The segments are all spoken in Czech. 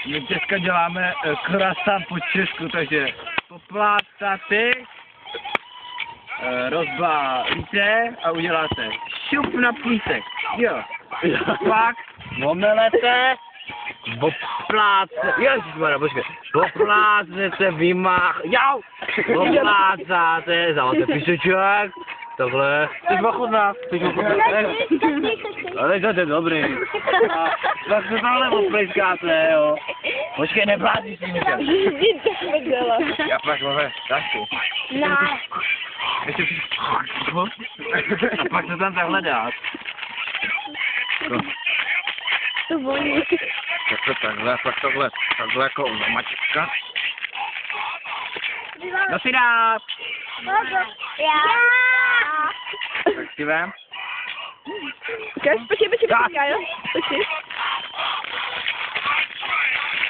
My dneska děláme croissant po česku, takže poplácáte, rozbalíte a uděláte šup na plísek. Jo. Pak omelete, ježišmarja, počkej, poplácnete, poplácáte, záváte píseček, takhle, teď ochutná, ale to je dobrý. A tak se tohle odplejskáte, jo. Počkej, neplázíš s tím, já pak máme tašku. Ještě a pak to tam takhle dát. To voní. Tak to takhle, pak takhle jako mačka. No si dát. Já. Tak si vem. Počkej, jo. Počkej.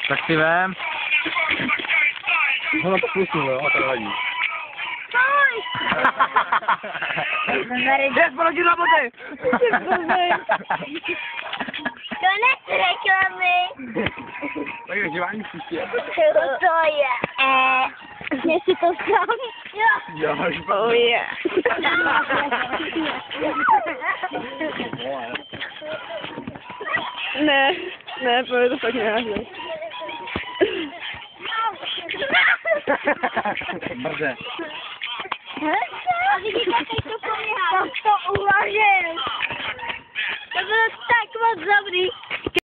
Tak si vem. Ono to pustím, jo, to vadí. Jdeš proti roboty! To nechci reklamy. Tak je živání příště. To je. Jestli to sám. Jo, Oh yeah. Ne, to fakt nehážeš. Brze. A vidíte, jak to pomáhá. Tak to uvažil. To bylo tak moc dobrý.